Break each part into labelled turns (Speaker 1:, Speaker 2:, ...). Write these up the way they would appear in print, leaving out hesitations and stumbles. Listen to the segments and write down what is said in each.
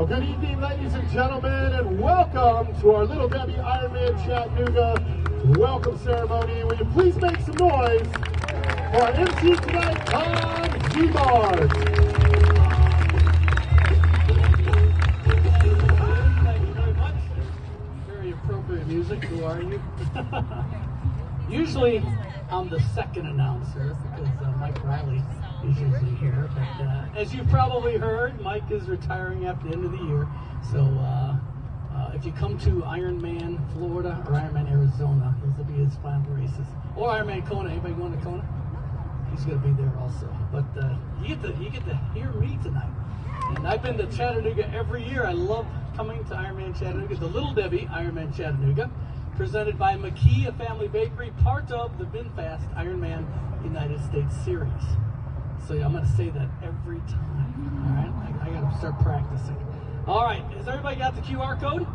Speaker 1: Well, good evening, ladies and gentlemen, and welcome to our Little Debbie Ironman Chattanooga welcome ceremony. Will you please make some noise for our MC tonight, Tom Z-Mars.
Speaker 2: Thank you very much. Very appropriate music. Who are you? Usually, I'm the second announcer because Mike Riley is usually here. But as you've probably heard, Mike is retiring at the end of the year. So if you come to Ironman Florida or Ironman Arizona, those will be his final races. Or Ironman Kona. Anybody going to Kona? He's going to be there also. But you get to hear me tonight. And I've been to Chattanooga every year. I love coming to Ironman Chattanooga, the Little Debbie Ironman Chattanooga, presented by McKee, a family bakery, part of the VinFast Ironman United States Series. So yeah, I'm going to say that every time. All right, I got to start practicing. All right, has everybody got the QR code?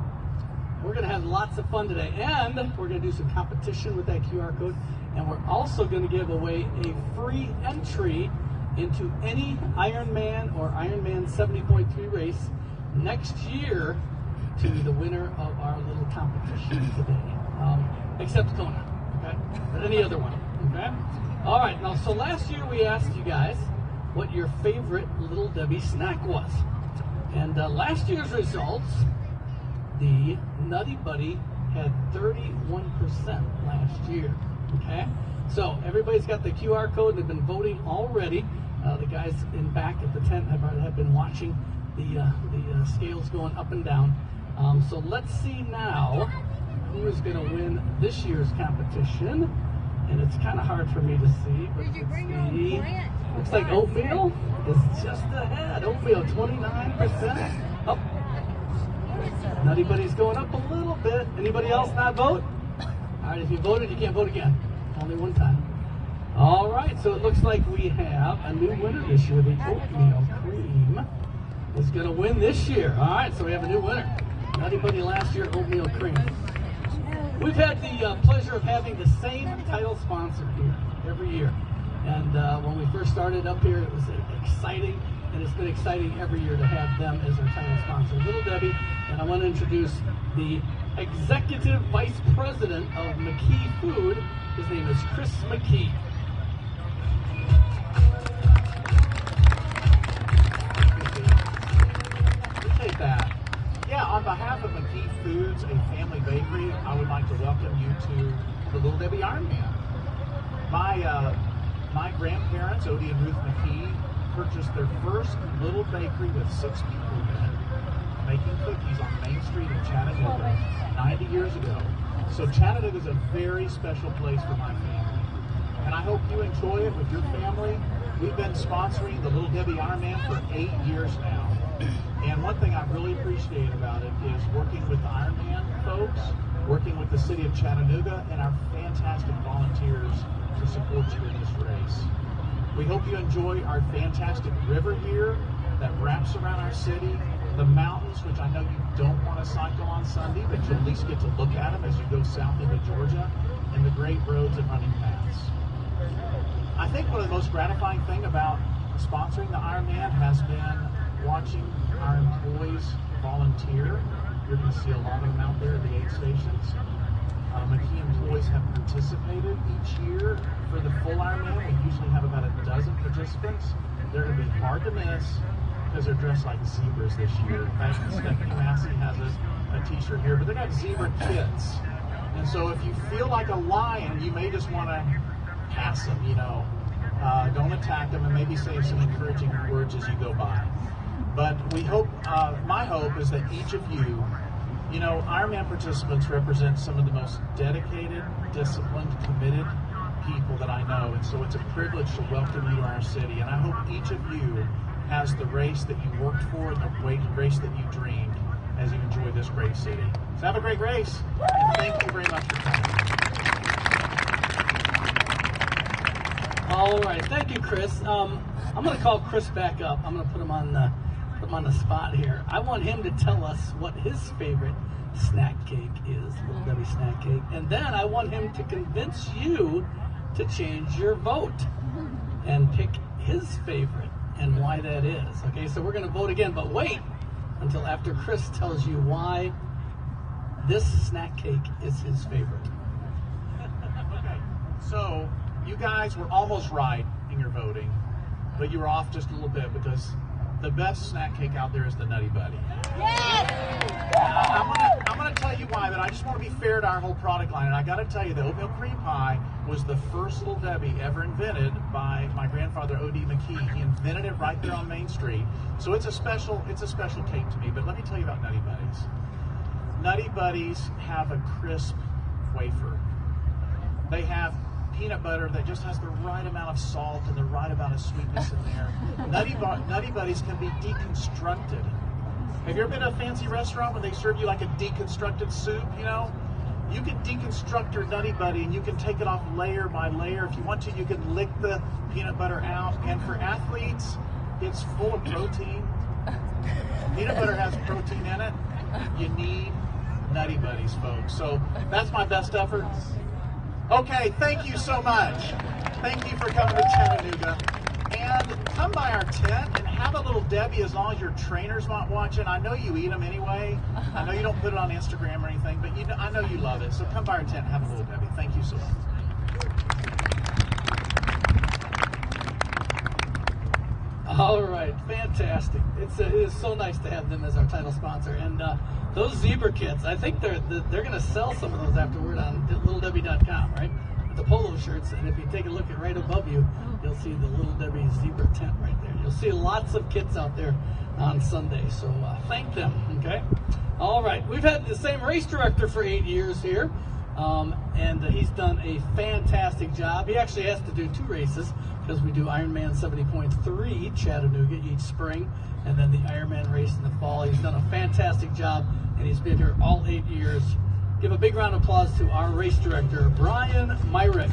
Speaker 2: We're going to have lots of fun today, and we're going to do some competition with that QR code, and we're also going to give away a free entry into any Ironman or Ironman 70.3 race next year to the winner of our little competition today, except Kona, okay? But any other one, okay? All right, now, so last year we asked you guys what your favorite Little Debbie snack was. And last year's results, the Nutty Buddy had 31% last year, okay? So everybody's got the QR code. They've been voting already. The guys in back at the tent have been watching the scales going up and down. So let's see now who is going to win this year's competition. And it's kind of hard for me to see. But let's see. Looks like oatmeal is just ahead. Oatmeal, 29%. Oh. Nutty Buddy's going up a little bit. Anybody else not vote? All right, if you voted, you can't vote again. Only one time. All right, so it looks like we have a new winner this year. The oatmeal cream is going to win this year. All right, so we have a new winner. Nutty Buddy last year, oatmeal cream. We've had the pleasure of having the same title sponsor here every year. And when we first started up here, it was exciting, and it's been exciting every year to have them as our title sponsor, Little Debbie. And I want to introduce the Executive Vice President of McKee Food. His name is Chris McKee. Appreciate that.
Speaker 3: Yeah, on behalf of McKee Foods, a family bakery, I would like to welcome you to the Little Debbie Ironman. My grandparents, Odie and Ruth McKee, purchased their first little bakery with 6 people in it, making cookies on Main Street in Chattanooga 90 years ago. So Chattanooga is a very special place for my family. And I hope you enjoy it with your family. We've been sponsoring the Little Debbie Ironman for 8 years now. And one thing I really appreciate about it is working with the Ironman folks, working with the city of Chattanooga, and our fantastic volunteers to support you in this race. We hope you enjoy our fantastic river here that wraps around our city, the mountains, which I know you don't want to cycle on Sunday, but you'll at least get to look at them as you go south into Georgia, and the great roads and running paths. I think one of the most gratifying thing about sponsoring the Ironman has been watching our employees volunteer. You're going to see a lot of them out there at the aid stations. McKee employees have participated each year for the full Ironman. We usually have about a dozen participants. They're going to be hard to miss because they're dressed like zebras this year. In fact, Stephanie Massey has a t-shirt here, but they got zebra kits. And so if you feel like a lion, you may just want to pass them, you know. Don't attack them, and maybe say some encouraging words as you go by. But we hope, my hope is that each of you, you know, Ironman participants represent some of the most dedicated, disciplined, committed people that I know. And so it's a privilege to welcome you to our city. And I hope each of you has the race that you worked for and the race that you dreamed as you enjoy this great city. So have a great race, and thank you very much for coming.
Speaker 2: All right, thank you, Chris. I'm going to call Chris back up. I'm going to put him on the spot here. I want him to tell us what his favorite snack cake is, Little Debbie snack cake, and then I want him to convince you to change your vote and pick his favorite and why that is. Okay, so we're going to vote again, but wait, until after Chris tells you why this snack cake is his favorite.
Speaker 3: Okay, so you guys were almost right in your voting, but you were off just a little bit because the best snack cake out there is the Nutty Buddy. I'm gonna tell you why, but I just want to be fair to our whole product line. And I got to tell you, the oatmeal cream pie was the first Little Debbie ever invented by my grandfather, O.D. McKee. He invented it right there on Main Street. So it's a special cake to me. But let me tell you about Nutty Buddies. Nutty Buddies have a crisp wafer. They have peanut butter that just has the right amount of salt and the right amount of sweetness in there. Nutty Buddies can be deconstructed. Have you ever been to a fancy restaurant when they serve you like a deconstructed soup, you know? You can deconstruct your Nutty Buddy and you can take it off layer by layer. If you want to, you can lick the peanut butter out. And for athletes, it's full of protein. Peanut butter has protein in it. You need Nutty Buddies, folks. So that's my best effort. Okay, thank you so much. Thank you for coming to Chattanooga. And come by our tent and have a Little Debbie as long as your trainer's not watching. I know you eat them anyway. I know you don't put it on Instagram or anything, but I know you love it. So come by our tent and have a Little Debbie. Thank you so much.
Speaker 2: All right, fantastic. It is so nice to have them as our title sponsor. And those zebra kits, I think they're going to sell some of those afterward on littledebbie.com, right? The polo shirts, and if you take a look at right above you, you'll see the Little Debbie zebra tent right there. You'll see lots of kids out there on Sunday, so thank them, okay? All right, we've had the same race director for 8 years here, and he's done a fantastic job. He actually has to do 2 races because we do Ironman 70.3 Chattanooga each spring, and then the Ironman race in the fall. He's done a fantastic job, and he's been here all 8 years. Give a big round of applause to our race director, Brian Myrick.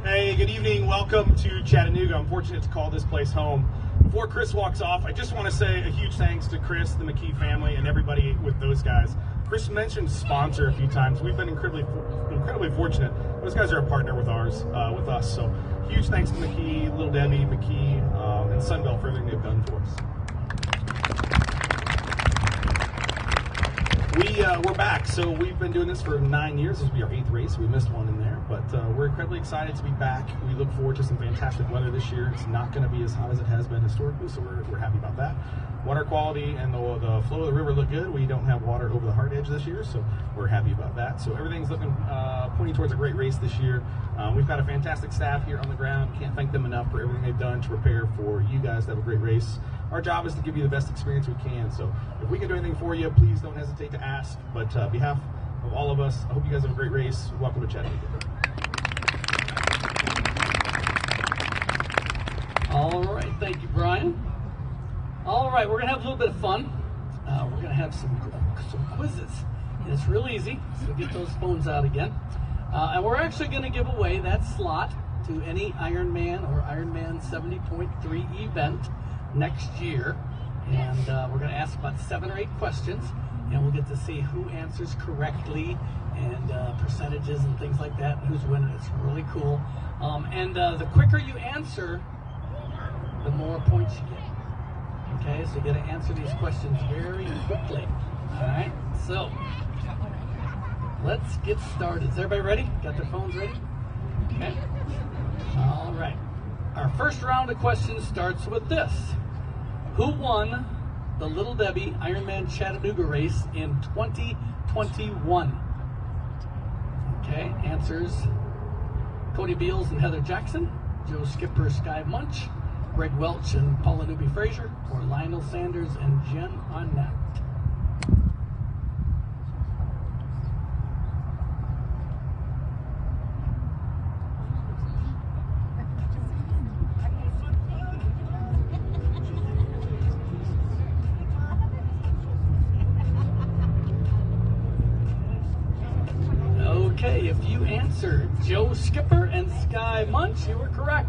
Speaker 4: Hey, good evening. Welcome to Chattanooga. I'm fortunate to call this place home. Before Chris walks off, I just want to say a huge thanks to Chris, the McKee family, and everybody with those guys. Chris mentioned sponsor a few times. We've been incredibly fortunate. Those guys are a partner with us. So huge thanks to McKee, Little Debbie, McKee, and Sunbelt for everything they've done for us. We're back. So we've been doing this for 9 years. This will be our 8th race. We missed one in there, but we're incredibly excited to be back. We look forward to some fantastic weather this year. It's not going to be as hot as it has been historically, so we're happy about that. Water quality and the flow of the river look good. We don't have water over the hard edge this year, so we're happy about that. So everything's looking pointing towards a great race this year. We've got a fantastic staff here on the ground. Can't thank them enough for everything they've done to prepare for you guys to have a great race. Our job is to give you the best experience we can. So if we can do anything for you, please don't hesitate to ask. But on behalf of all of us, I hope you guys have a great race. Welcome to Chattanooga.
Speaker 2: All right, thank you, Brian. All right, we're going to have a little bit of fun. We're going to have some quizzes. And it's real easy, so get those phones out again. And we're actually going to give away that slot to any Ironman or Ironman 70.3 event next year. And we're going to ask about 7 or 8 questions, and we'll get to see who answers correctly and percentages and things like that, and who's winning. It's really cool. And the quicker you answer, the more points you get. Okay, so you got to answer these questions very quickly. All right, so let's get started. Is everybody ready? Got their phones ready? Okay. All right. Our first round of questions starts with this. Who won the Little Debbie Ironman Chattanooga race in 2021? Okay, answers Cody Beals and Heather Jackson, Joe Skipper, Sky Munch, Greg Welch and Paula Newby-Fraser, or Lionel Sanders and Jen Arnett. Okay, if you answered Joe Skipper and Sky Munch, you were correct.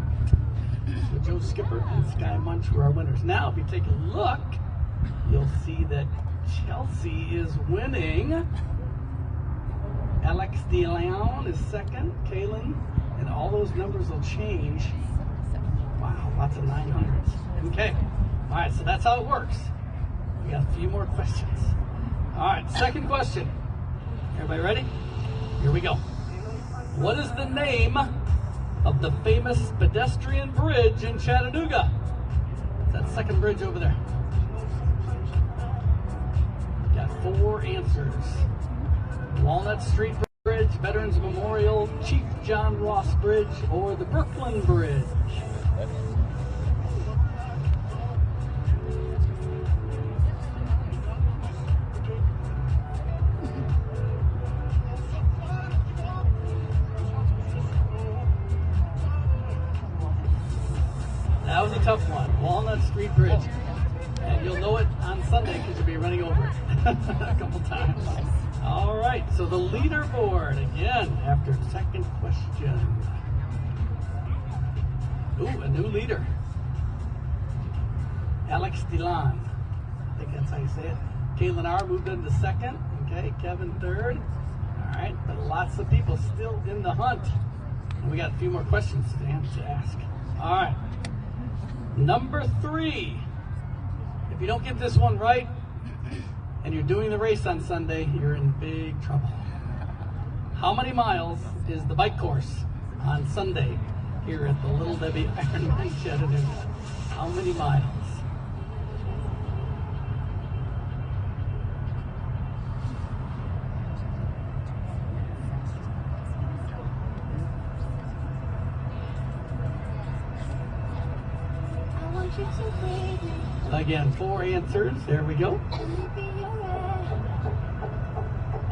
Speaker 2: So Joe Skipper and Sky Munch were our winners. Now, if you take a look, you'll see that Chelsea is winning. Alex DeLeon is second. Kaylin, and all those numbers will change. Wow, lots of 900s. Okay, all right, so that's how it works. We got a few more questions. All right, second question. Everybody ready? Here we go. What is the name of the famous pedestrian bridge in Chattanooga? That second bridge over there. Got 4 answers. Walnut Street Bridge, Veterans Memorial, Chief John Ross Bridge, or the Brooklyn Bridge. That was a tough one. Walnut Street Bridge. And you'll know it on Sunday because you'll be running over it a couple times. All right, so the leaderboard again after the second question. Ooh, a new leader. Alex DeLon. I think that's how you say it. Kaylin R. moved into second. Okay, Kevin third. All right, but lots of people still in the hunt. And we got a few more questions to ask. All right. Number 3. If you don't get this one right, and you're doing the race on Sunday, you're in big trouble. How many miles is the bike course on Sunday here at the Little Debbie Ironman Chattanooga? How many miles? Again, 4 answers. There we go.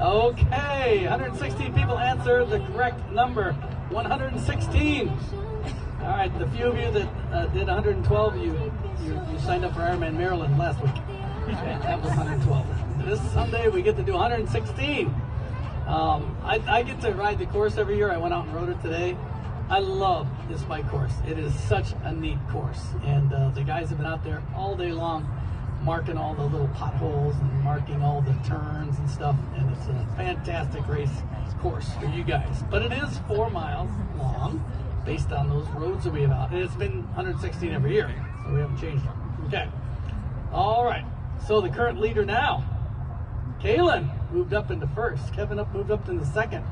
Speaker 2: Okay, 116 people answered the correct number. 116. All right, the few of you that did 112, you signed up for Ironman Maryland last week. Okay, that was 112. This Sunday we get to do 116. I get to ride the course every year. I went out and rode it today. I love this bike course. It is such a neat course, and the guys have been out there all day long marking all the little potholes and marking all the turns and stuff, and it's a fantastic race course for you guys. But it is 4 miles long based on those roads that we have out, and it's been 116 every year, so we haven't changed it. Okay. All right. So the current leader now, Kaylin, moved up into first. Kevin moved up into second.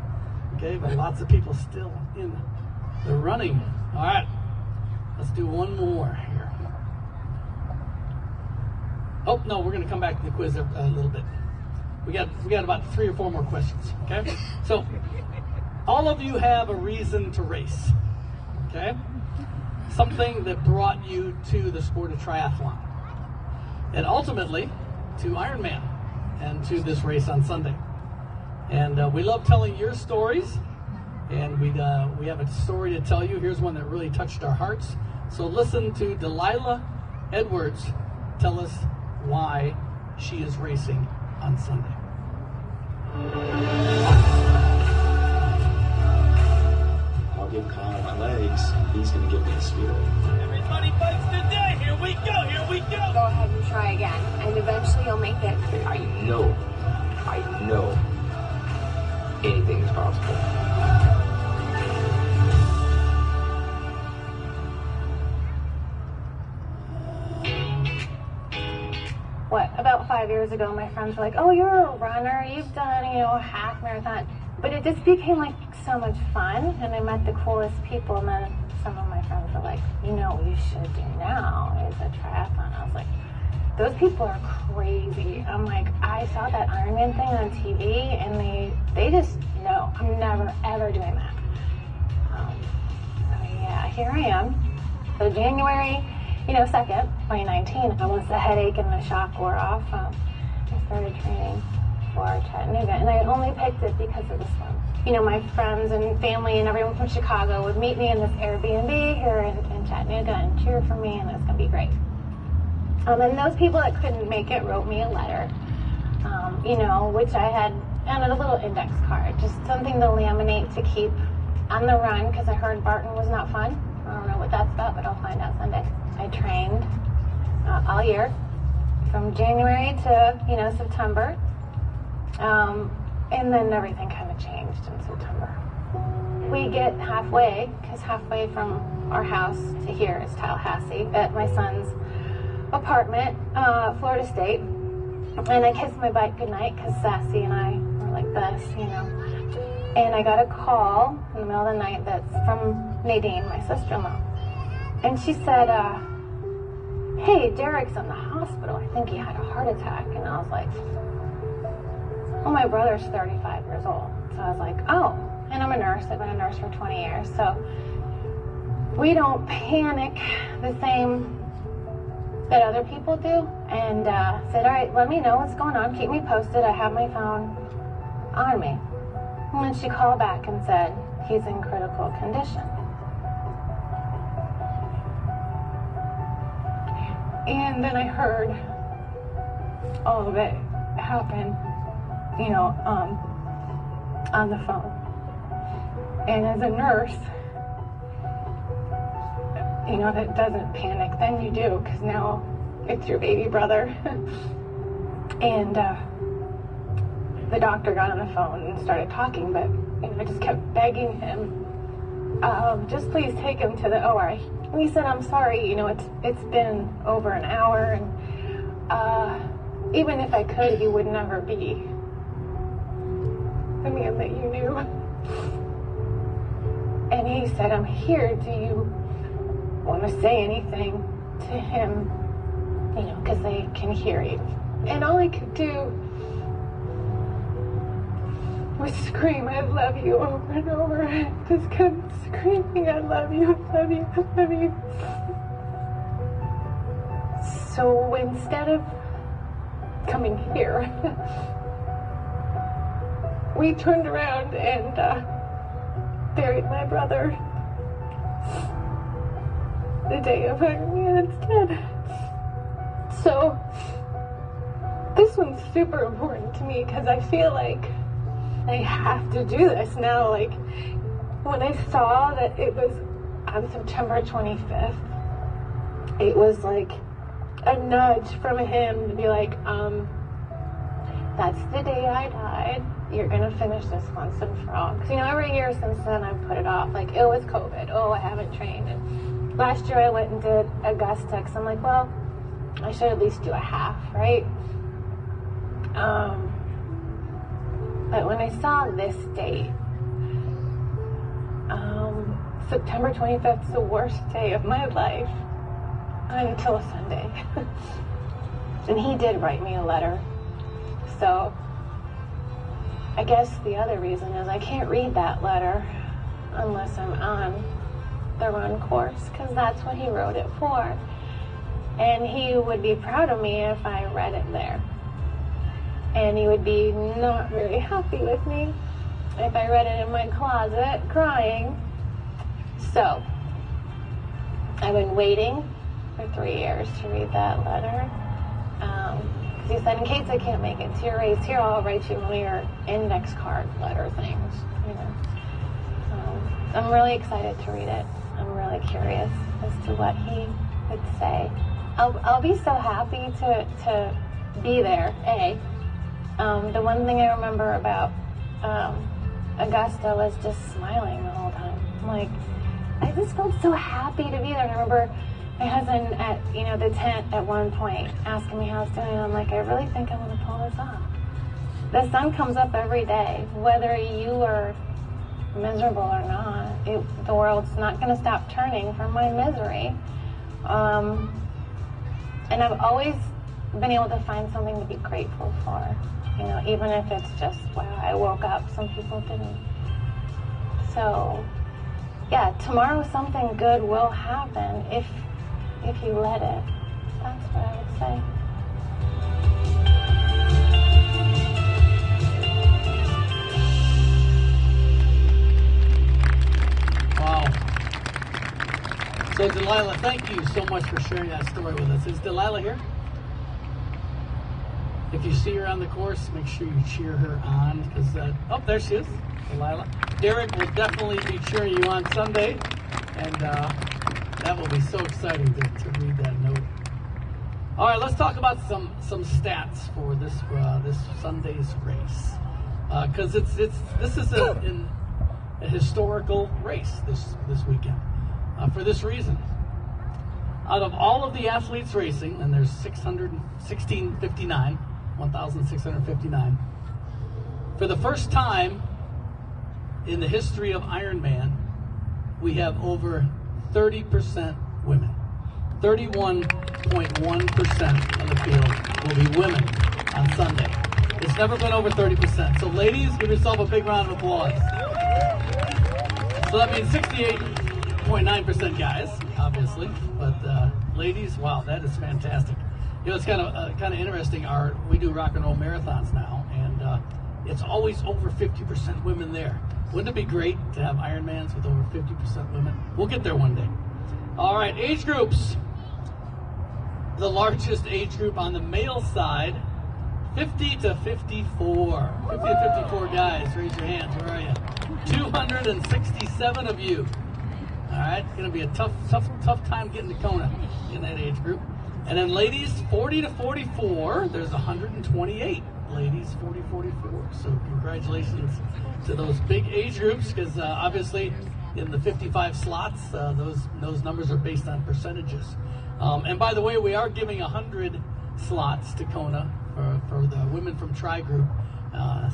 Speaker 2: Okay, but lots of people still in the running. All right, let's do one more here. Oh no, we're going to come back to the quiz a little bit. We got about 3 or 4 more questions. Okay, so all of you have a reason to race. Okay, something that brought you to the sport of triathlon, and ultimately to Ironman and to this race on Sunday. And we love telling your stories. And we have a story to tell you. Here's one that really touched our hearts. So listen to Delilah Edwards tell us why she is racing on Sunday.
Speaker 5: I'll give Kyle my legs, and he's going to give me the spirit.
Speaker 6: Everybody fights today. Here we go. Here we go.
Speaker 7: Go ahead and try again, and eventually you'll make it.
Speaker 8: I know anything is possible.
Speaker 7: About 5 years ago, my friends were like, "Oh, you're a runner. You've done, a half marathon." But it just became like so much fun, and I met the coolest people. And then some of my friends were like, "What you should do now is a triathlon." I was like, "Those people are crazy." I'm like, I saw that Ironman thing on TV, and they just no. I'm never ever doing that. So yeah, here I am. So January 2nd, 2019, once the headache and the shock wore off, I started training for Chattanooga, and I only picked it because of the swim. My friends and family and everyone from Chicago would meet me in this Airbnb here in Chattanooga and cheer for me, and it was going to be great. And those people that couldn't make it wrote me a letter, which I had on a little index card, just something to laminate to keep on the run, because I heard Barton was not fun. I don't know what that's about, but I'll find out Sunday. I trained all year, from January to September. And then everything kind of changed in September. We get halfway, because halfway from our house to here is Tallahassee, at my son's apartment, Florida State. And I kissed my bike goodnight, because Sassy and I were like this, you know. And I got a call in the middle of the night that's from Nadine, my sister-in-law. And she said, hey, Derek's in the hospital. I think he had a heart attack. And I was like, well, my brother's 35 years old. So I was like, oh. And I'm a nurse. I've been a nurse for 20 years. So we don't panic the same that other people do. And said, all right, let me know what's going on. Keep me posted. I have my phone on me. And then she called back and said, he's in critical condition. And then I heard all of it happen, you know, on the phone. And as a nurse, you know, that doesn't panic, then you do, because now it's your baby brother. And the doctor got on the phone and started talking, but you know, I just kept begging him, just please take him to the OR. And he said, I'm sorry, you know, it's been over an hour, and even if I could, he would never be the man that you knew. And he said, I'm here, do you want to say anything to him, you know, because they can hear you. And all I could do was scream, I love you, over and over. I just kept screaming, I love you, I love you, I love you. So instead of coming here, we turned around and buried my brother the day of Ironman instead. So this one's super important to me because I feel like I have to do this now. Like when I saw that it was on September 25th, it was like a nudge from him to be like, that's the day I died. You're gonna finish this once and for all. Because, you know, every year since then I've put it off. Like, oh, it's COVID. Oh, I haven't trained. And last year I went and did Augusta because I'm like, well, I should at least do a half, right? But when I saw this date, September 25th is the worst day of my life until Sunday. And he did write me a letter. So I guess the other reason is I can't read that letter unless I'm on the run course, because that's what he wrote it for. And he would be proud of me if I read it there. And he would be not very happy with me if I read it in my closet crying. So I've been waiting for 3 years to read that letter. He said, in case I can't make it to your race, here I'll write you one of your index card letter things. You know, I'm really excited to read it. I'm really curious as to what he would say. I'll be so happy to be there. The one thing I remember about Augusta was just smiling the whole time. I'm like, I just felt so happy to be there. And I remember my husband at, you know, the tent at one point asking me how I was doing, and I'm like, I really think I'm going to pull this off. The sun comes up every day, whether you are miserable or not. The world's not going to stop turning from my misery. And I've always been able to find something to be grateful for, you know, even if it's just, wow, I woke up, some people didn't. So, yeah, tomorrow something good will happen if you let it. That's what I would say.
Speaker 2: Wow. So Delilah, thank you so much for sharing that story with us. Is Delilah here? If you see her on the course, make sure you cheer her on, because, oh, there she is, Delilah. Derek will definitely be cheering you on Sunday, and that will be so exciting to read that note. All right, let's talk about some stats for this Sunday's race. because this is a historical race this weekend. For this reason, out of all of the athletes racing, and there's 1,659, for the first time in the history of Ironman, we have over 30% women. 31.1% of the field will be women on Sunday. It's never been over 30%. So ladies, give yourself a big round of applause. So that means 68.9% guys, obviously, but ladies, wow, that is fantastic. You know, it's kind of interesting. We do rock and roll marathons now, and it's always over 50% women there. Wouldn't it be great to have Ironmans with over 50% women? We'll get there one day. All right, age groups. The largest age group on the male side, 50 to 54. 50 to 54 guys, raise your hands. Where are you? 267 of you. All right, it's going to be a tough time getting to Kona in that age group. And then ladies, 40 to 44, there's 128 ladies, 40-44. So congratulations to those big age groups, because obviously in the 55 slots, those numbers are based on percentages. And by the way, we are giving 100 slots to Kona for the women from Tri Group.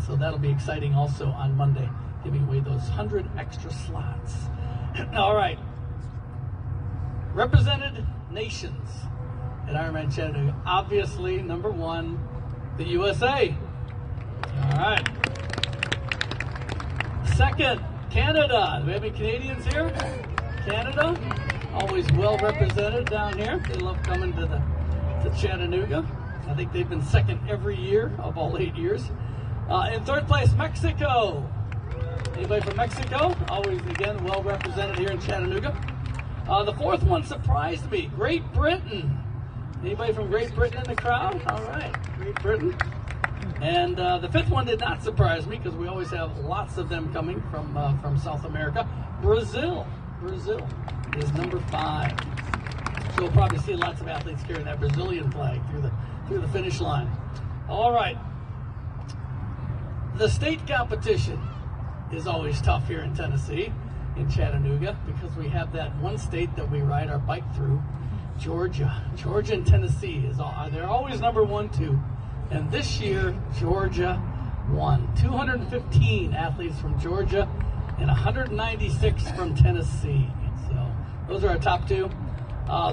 Speaker 2: So that'll be exciting also on Monday, giving away those 100 extra slots. All right. Represented nations at Ironman Chattanooga. Obviously, number one, the USA. All right. Second, Canada. Do we have any Canadians here? Canada, always well represented down here. They love coming to Chattanooga. I think they've been second every year of all 8 years. In third place, Mexico. Anybody from Mexico? Always, again, well represented here in Chattanooga. The fourth one surprised me. Great Britain. Anybody from Great Britain in the crowd? All right, Great Britain. And the fifth one did not surprise me, because we always have lots of them coming from South America. Brazil. Brazil is number 5. So we'll probably see lots of athletes carrying that Brazilian flag through the finish line. All right. The state competition is always tough here in Tennessee, in Chattanooga, because we have that one state that we ride our bike through, Georgia. Georgia and Tennessee they're always number 1, 2. And this year, Georgia won. 215 athletes from Georgia and 196 from Tennessee. So those are our top 2.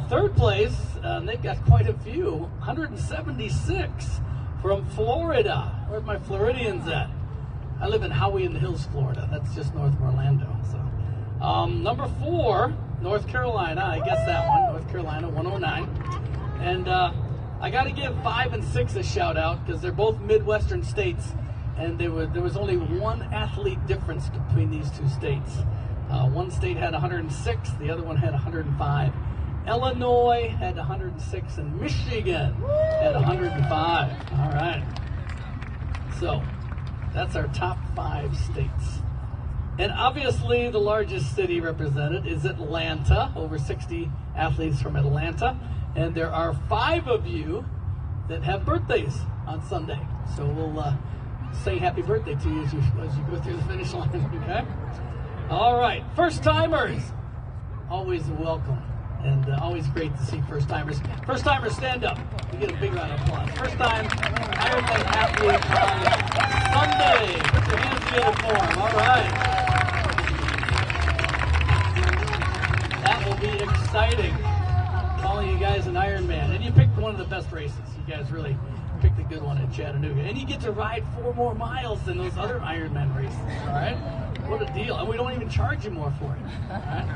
Speaker 2: Third place, they've got quite a few, 176 from Florida. Where's my Floridians at? I live in Howey in the Hills, Florida. That's just north of Orlando. So, number 4, North Carolina. I guess that one, North Carolina, 109. And I got to give 5 and 6 a shout out, because they're both Midwestern states, and there was only one athlete difference between these two states. One state had 106, the other one had 105. Illinois had 106, and Michigan had 105. All right. So that's our top 5 states. And obviously the largest city represented is Atlanta, over 60 athletes from Atlanta. And there are 5 of you that have birthdays on Sunday. So we'll say happy birthday to you as you go through the finish line, okay? All right, first timers, always welcome. And always great to see first timers. First timers, stand up. We get a big round of applause. First time Ironman athlete on Sunday. Put your hands together for them. All right. That will be exciting. Calling you guys an Ironman. And you picked one of the best races. You guys really picked a good one in Chattanooga. And you get to ride 4 more miles than those other Ironman races. All right? What a deal. And we don't even charge you more for it. All right?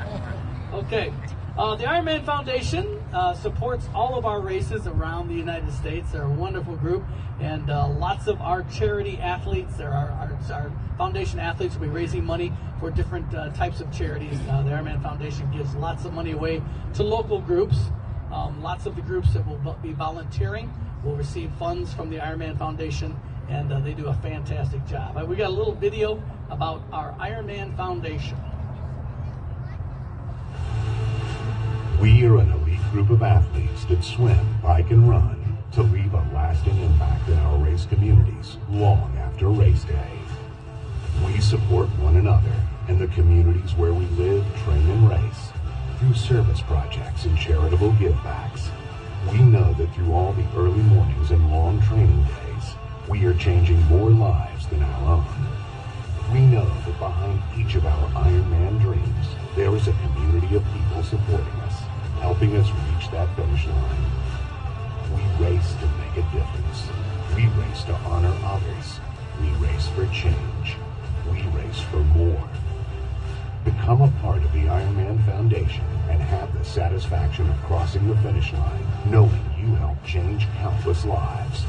Speaker 2: Okay. The Ironman Foundation supports all of our races around the United States. They're a wonderful group, and lots of our charity athletes, our foundation athletes, will be raising money for different types of charities. The Ironman Foundation gives lots of money away to local groups. Lots of the groups that will be volunteering will receive funds from the Ironman Foundation, and they do a fantastic job. We got a little video about our Ironman Foundation.
Speaker 9: We are an elite group of athletes that swim, bike, and run to leave a lasting impact in our race communities long after race day. We support one another and the communities where we live, train, and race through service projects and charitable givebacks. We know that through all the early mornings and long training days, we are changing more lives than our own. We know that behind each of our Ironman dreams, there is a community of people supporting us, helping us reach that finish line. We race to make a difference. We race to honor others. We race for change. We race for more. Become a part of the Ironman Foundation and have the satisfaction of crossing the finish line, knowing you helped change countless lives.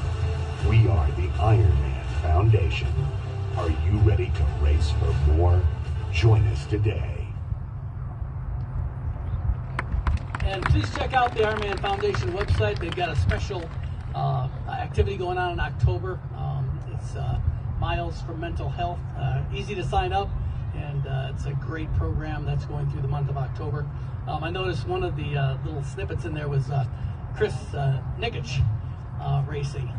Speaker 9: We are the Ironman Foundation. Are you ready to race for more? Join us today.
Speaker 2: And please check out the Ironman Foundation website. They've got a special activity going on in October. It's Miles for Mental Health. Easy to sign up, and it's a great program that's going through the month of October. I noticed one of the little snippets in there was Chris Nikic racing.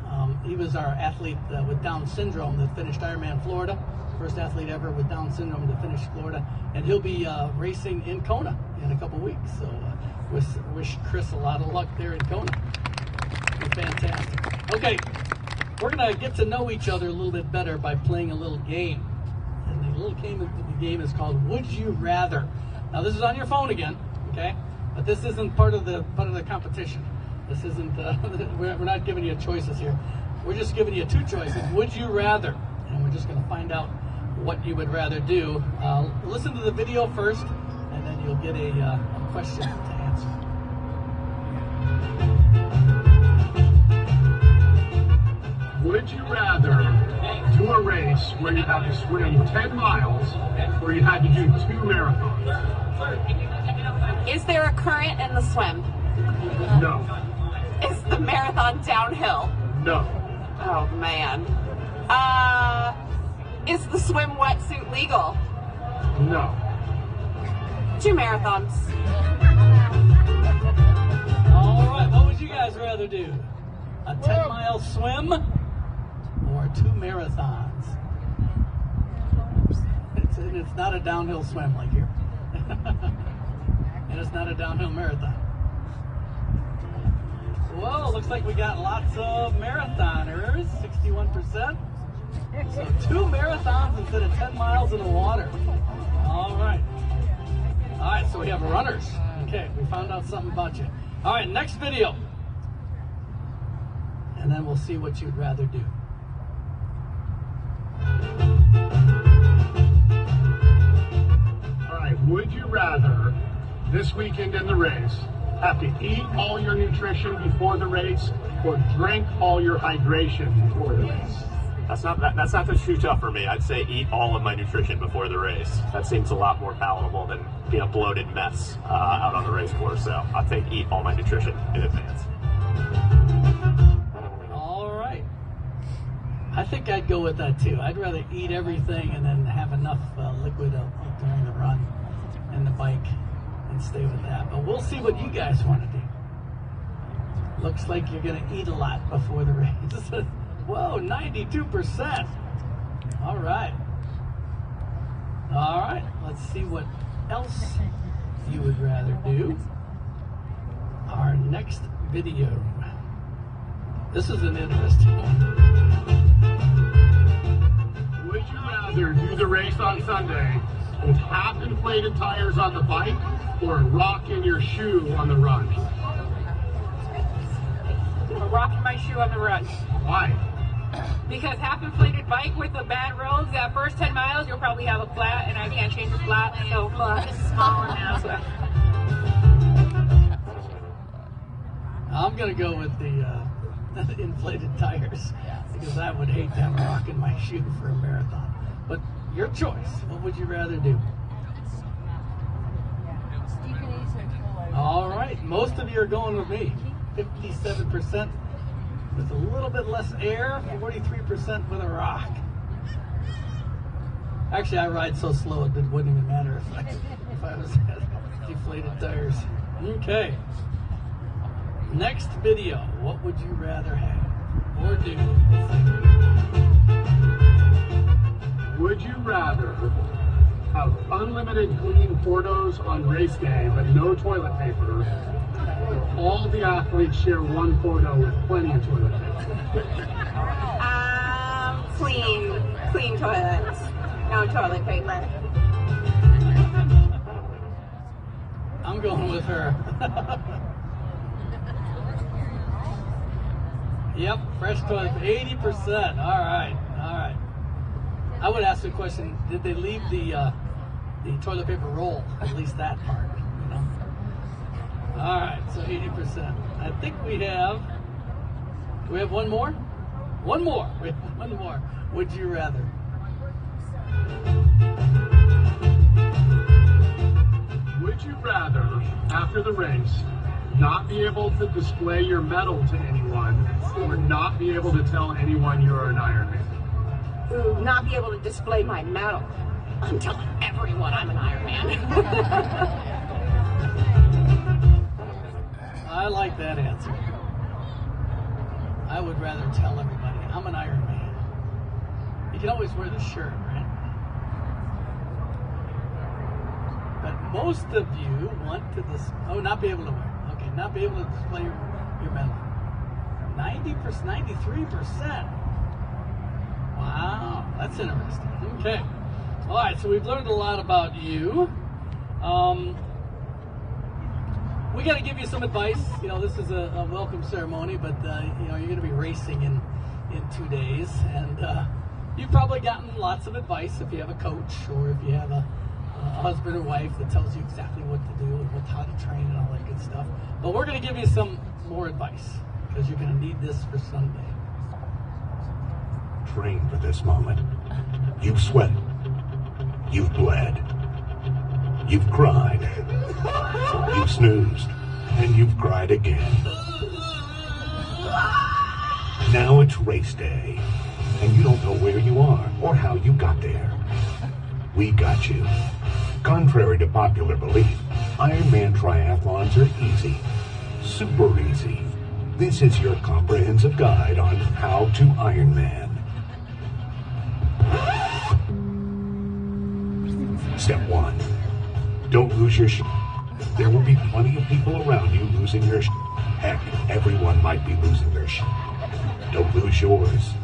Speaker 2: He was our athlete with Down syndrome that finished Ironman Florida. First athlete ever with Down syndrome to finish Florida. And he'll be racing in Kona in a couple weeks. So wish Chris a lot of luck there in Kona. It'll be fantastic. Okay, we're going to get to know each other a little bit better by playing a little game. And the little game is called Would You Rather. Now this is on your phone again, okay? But this isn't part of the competition. This isn't, we're not giving you choices here. We're just giving you two choices. Would you rather? And we're just going to find out what you would rather do. Listen to the video first, and then you'll get a question to answer.
Speaker 1: Would you rather do a race where you had to swim 10 miles or you had to do 2 marathons?
Speaker 10: Is there a current in the swim?
Speaker 1: No.
Speaker 10: Is the marathon downhill?
Speaker 1: No.
Speaker 10: Oh, man. Is the swim wetsuit legal?
Speaker 1: No.
Speaker 10: 2 marathons.
Speaker 2: All right, what would you guys rather do? A 10-mile swim or 2 marathons? It's not a downhill swim like here. And it's not a downhill marathon. Whoa, looks like we got lots of marathoners, 61%. So 2 marathons instead of 10 miles in the water. All right. All right, so we have runners. Okay, we found out something about you. All right, next video. And then we'll see what you'd rather do.
Speaker 1: All right, would you rather, this weekend in the race, have to eat all your nutrition before the race or drink all your hydration before the race?
Speaker 11: That's not too tough for me. I'd say eat all of my nutrition before the race. That seems a lot more palatable than being a bloated mess out on the race course. So I'll take eat all my nutrition in advance.
Speaker 2: All right. I think I'd go with that too. I'd rather eat everything and then have enough liquid during the run and the bike and stay with that. But we'll see what you guys want to do. Looks like you're going to eat a lot before the race. Whoa, 92%. All right. All right, let's see what else you would rather do. Our next video. This is an interesting one.
Speaker 1: Would you rather do the race on Sunday with half inflated tires on the bike or a rock in your shoe on the run?
Speaker 10: A rock in my shoe on the run.
Speaker 1: Why?
Speaker 10: Because half inflated bike with the bad roads, that first 10 miles, you'll probably have a flat, and I can't change the flat, so it's smaller now. So.
Speaker 2: I'm going to go with the inflated tires because I would hate to have a rock in my shoe for a marathon. But your choice. What would you rather do? All right. Most of you are going with me. 57% with a little bit less air, 43% with a rock. Actually, I ride so slow it wouldn't even matter if I was deflated tires. Okay. Next video. What would you rather have or do?
Speaker 1: Would you rather have unlimited clean photos on race day but no toilet paper, or all the athletes share one photo with plenty of toilet paper?
Speaker 10: Clean toilets. No toilet paper.
Speaker 2: I'm going with her. Yep, fresh toilet, 80%. All right. I would ask the question: did they leave the toilet paper roll? At least that part, you know. All right, so 80%. I think we have. Do we have one more? One more. We have one more. Would you rather?
Speaker 1: Would you rather, after the race, not be able to display your medal to anyone, or not be able to tell anyone you're an Ironman?
Speaker 10: Ooh, not be able to display my medal. I'm telling everyone I'm an Ironman.
Speaker 2: I like that answer. I would rather tell everybody I'm an Ironman. You can always wear the shirt, right? But most of you want to not be able to wear. Okay, not be able to display your medal. 90%, 93%. Wow, that's interesting. Okay. All right, so we've learned a lot about you. We got to give you some advice. You know, this is a welcome ceremony, but you know, you're going to be racing in 2 days, and you've probably gotten lots of advice if you have a coach or if you have a husband or wife that tells you exactly what to do and how to train and all that good stuff. But we're going to give you some more advice because you're going to need this for Sunday.
Speaker 9: Train for this moment. You've sweated. You've bled. You've cried. You've snoozed. And you've cried again. Now it's race day, and you don't know where you are or how you got there. We got you. Contrary to popular belief, Ironman triathlons are easy. Super easy. This is your comprehensive guide on how to Ironman. Step 1. Don't lose your shit. There will be plenty of people around you losing their shit. Heck, everyone might be losing their shit. Don't lose yours.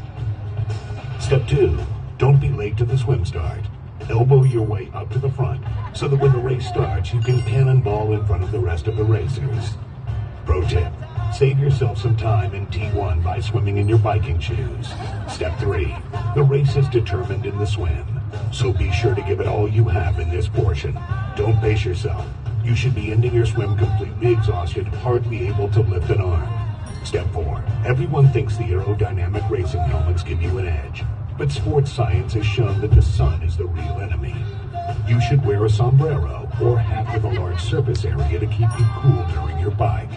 Speaker 9: Step 2. Don't be late to the swim start. Elbow your way up to the front so that when the race starts, you can cannonball in front of the rest of the racers. Pro tip. Save yourself some time in T1 by swimming in your biking shoes. Step 3. The race is determined in the swim, so be sure to give it all you have in this portion. Don't pace yourself. You should be ending your swim completely exhausted, hardly able to lift an arm. Step 4. Everyone thinks the aerodynamic racing helmets give you an edge, but sports science has shown that the sun is the real enemy. You should wear a sombrero or hat with a large surface area to keep you cool during your bike.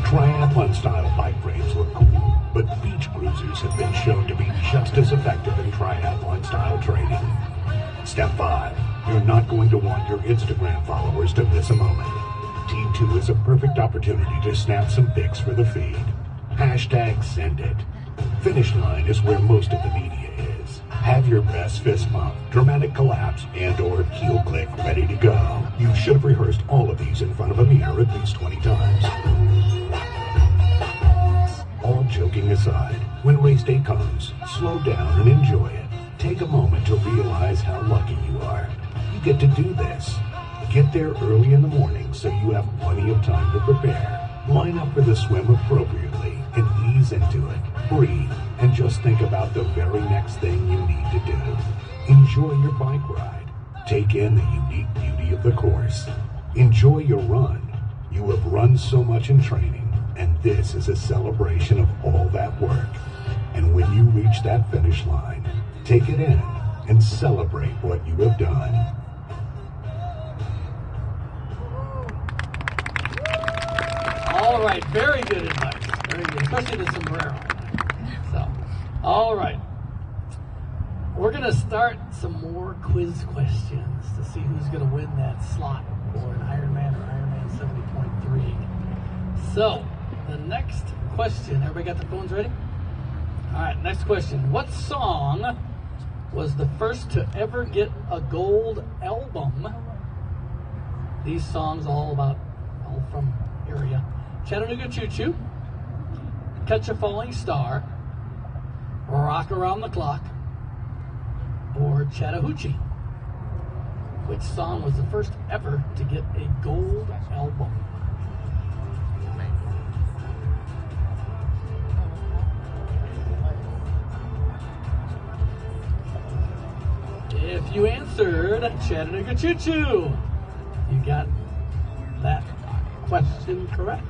Speaker 9: Triathlon-style bike frames look cool, but beach cruisers have been shown to be just as effective in triathlon-style training. Step 5. You're not going to want your Instagram followers to miss a moment. T2 is a perfect opportunity to snap some pics for the feed. Hashtag send it. Finish line is where most of the media is. Have your best fist bump, dramatic collapse, and or heel click ready to go. You should have rehearsed all of these in front of a mirror at least 20 times. All joking aside, when race day comes, slow down and enjoy it. Take a moment to realize how lucky you are. You get to do this. Get there early in the morning so you have plenty of time to prepare. Line up for the swim appropriately and ease into it. Breathe and just think about the very next thing you need to do. Enjoy your bike ride. Take in the unique beauty of the course. Enjoy your run. You have run so much in training, and this is a celebration of all that work. And when you reach that finish line, take it in and celebrate what you have done.
Speaker 2: All right, very good advice. Very good, especially the sombrero. So, all right. We're going to start some more quiz questions to see who's going to win that slot for an Ironman or Ironman 70.3. So, the next question, everybody got their phones ready? All right, next question. What song was the first to ever get a gold album? These songs all from area. Chattanooga Choo Choo, Catch a Falling Star, Rock Around the Clock, or Chattahoochee. Which song was the first ever to get a gold album? If you answered Chattanooga Choo Choo, you got that question correct.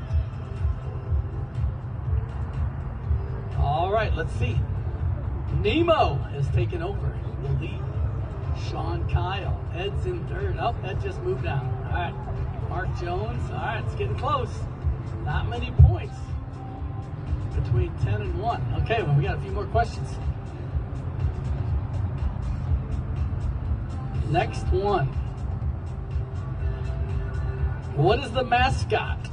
Speaker 2: All right, let's see. Nemo has taken over the lead. Sean Kyle, Ed's in third. Oh, Ed just moved down. All right, Mark Jones. All right, it's getting close. Not many points between 10 and 1. Okay, well, we got a few more questions. Next one. What is the mascot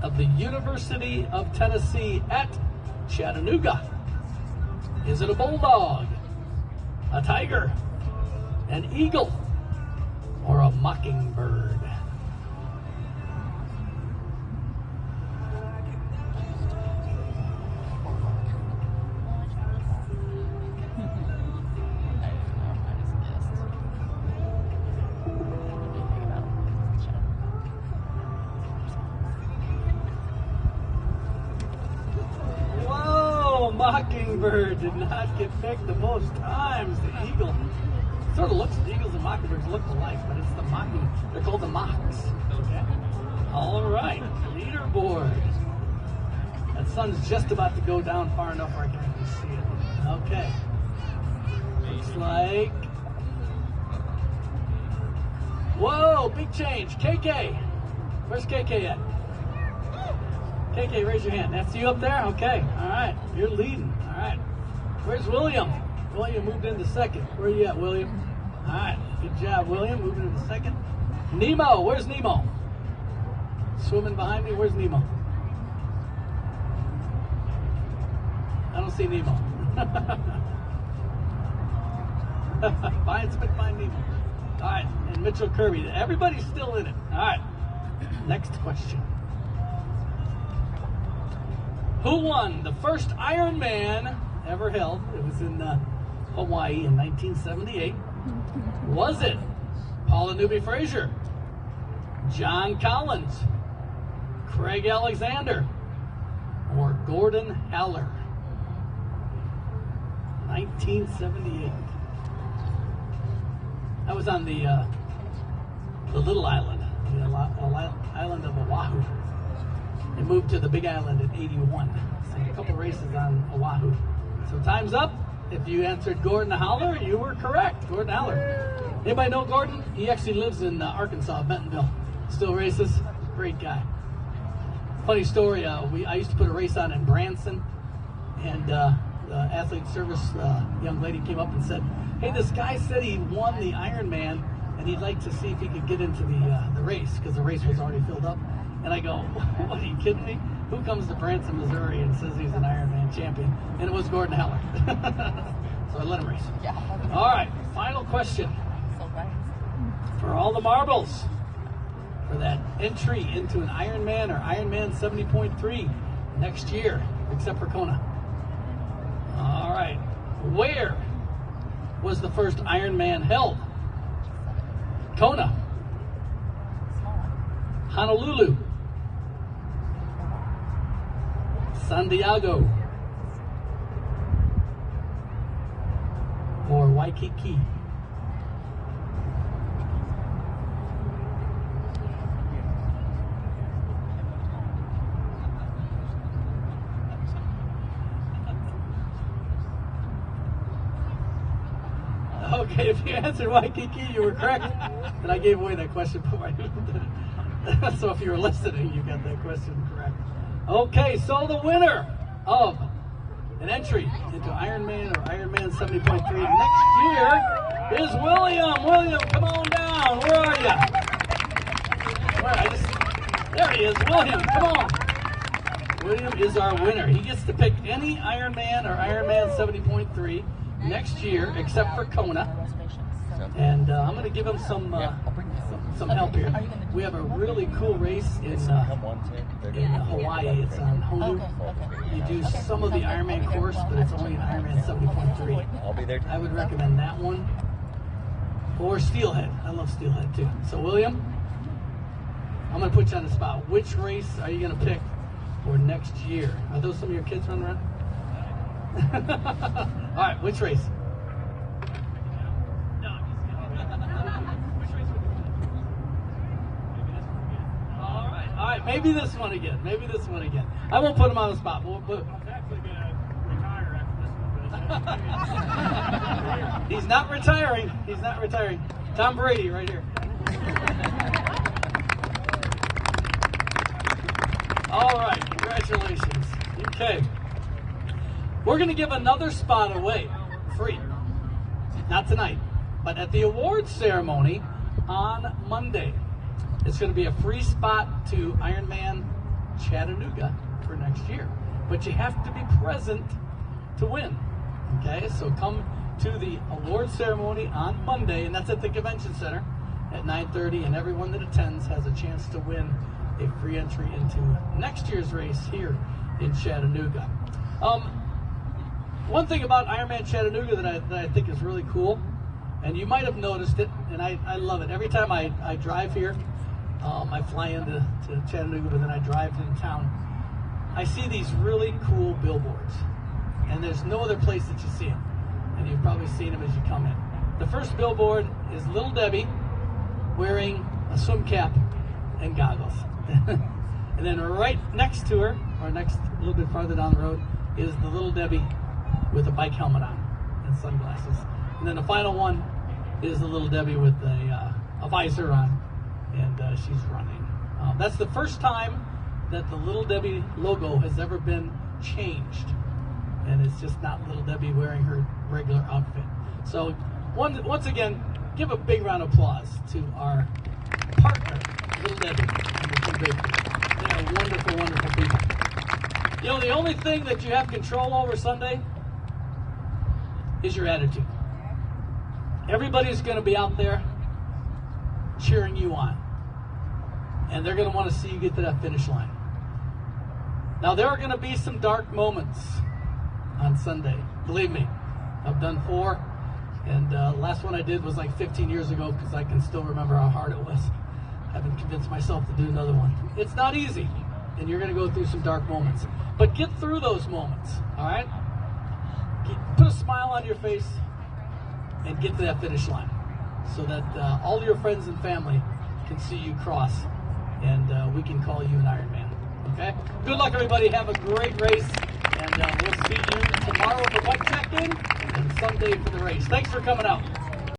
Speaker 2: of the University of Tennessee at Chattanooga? Is it a bulldog, a tiger, an eagle, or a mockingbird? Mockingbird did not get picked the most times. The eagle sort of looks, the eagles and mockingbirds look alike, but it's the mocking. They're called the mocks. Okay. All right, leaderboard. That sun's just about to go down far enough where I can actually see it. Okay. Looks like. Whoa, big change. KK. Where's KK at? KK, raise your hand. That's you up there? Okay. All right. You're leading. All right. Where's William? William moved into second. Where are you at, William? All right. Good job, William. Moving into second. Nemo. Where's Nemo? Swimming behind me. Where's Nemo? I don't see Nemo. Find Nemo. All right. And Mitchell Kirby. Everybody's still in it. All right. Next question. Who won the first Ironman ever held? It was in Hawaii in 1978. Was it Paula Newby Frazier, John Collins, Craig Alexander, or Gordon Haller? 1978. That was on the little island, the island of Oahu. They moved to the Big Island in 81. So a couple races on Oahu. So time's up. If you answered Gordon Haller, you were correct. Gordon Haller. Anybody know Gordon? He actually lives in Arkansas, Bentonville. Still races. Great guy. Funny story. I used to put a race on in Branson, and the athlete service young lady came up and said, "Hey, this guy said he won the Ironman, and he'd like to see if he could get into the race because the race was already filled up." And I go, "What, are you kidding me? Who comes to Branson, Missouri and says he's an Ironman champion?" And it was Gordon Haller. So I let him race. All right, final question. For all the marbles for that entry into an Ironman or Ironman 70.3 next year, except for Kona. All right, where was the first Ironman held? Kona, Honolulu, San Diego, or Waikiki? Okay, if you answered Waikiki, you were correct. And I gave away that question before I did it. So if you were listening, you got that question correct. Okay, so the winner of an entry into Ironman or Ironman 70.3 next year is William. William, come on down. Where are you? There he is. William, come on. William is our winner. He gets to pick any Ironman or Ironman 70.3 next year, except for Kona. And I'm going to give him some help here. We have a really cool race in Hawaii. It's on Honolulu. You do some of the Ironman course, but it's only an Ironman 70.3. I would recommend that one. Or Steelhead. I love Steelhead too. So William, I'm going to put you on the spot. Which race are you going to pick for next year? Are those some of your kids running around? All right, which race? All right, maybe this one again. I won't put him on the spot. I was actually going to retire after this one. He's not retiring. Tom Brady right here. All right, congratulations. Okay. We're going to give another spot away, free. Not tonight, but at the awards ceremony on Monday. It's going to be a free spot to Ironman Chattanooga for next year. But you have to be present to win. Okay, so come to the awards ceremony on Monday, and that's at the Convention Center at 9:30, and everyone that attends has a chance to win a free entry into next year's race here in Chattanooga. One thing about Ironman Chattanooga that I think is really cool, and you might have noticed it, and I love it. Every time I drive here, I fly into Chattanooga, but then I drive in town, I see these really cool billboards. And there's no other place that you see them. And you've probably seen them as you come in. The first billboard is Little Debbie wearing a swim cap and goggles. And then right next to her, or next a little bit farther down the road, is the Little Debbie with a bike helmet on and sunglasses. And then the final one is the Little Debbie with a visor on, and she's running. That's the first time that the Little Debbie logo has ever been changed. And it's just not Little Debbie wearing her regular outfit. So once again, give a big round of applause to our partner, Little Debbie and the Food Bakery. They are wonderful, wonderful people. You know, the only thing that you have control over Sunday is your attitude. Everybody's going to be out there cheering you on. And they're going to want to see you get to that finish line. Now, there are going to be some dark moments on Sunday. Believe me, I've done 4, and last one I did was like 15 years ago because I can still remember how hard it was. I haven't convinced myself to do another one. It's not easy, and you're going to go through some dark moments. But get through those moments, all right? Put a smile on your face and get to that finish line so that all your friends and family can see you cross, and we can call you an Ironman, okay? Good luck, everybody. Have a great race. And we'll see you tomorrow for bike check-in and Sunday for the race. Thanks for coming out.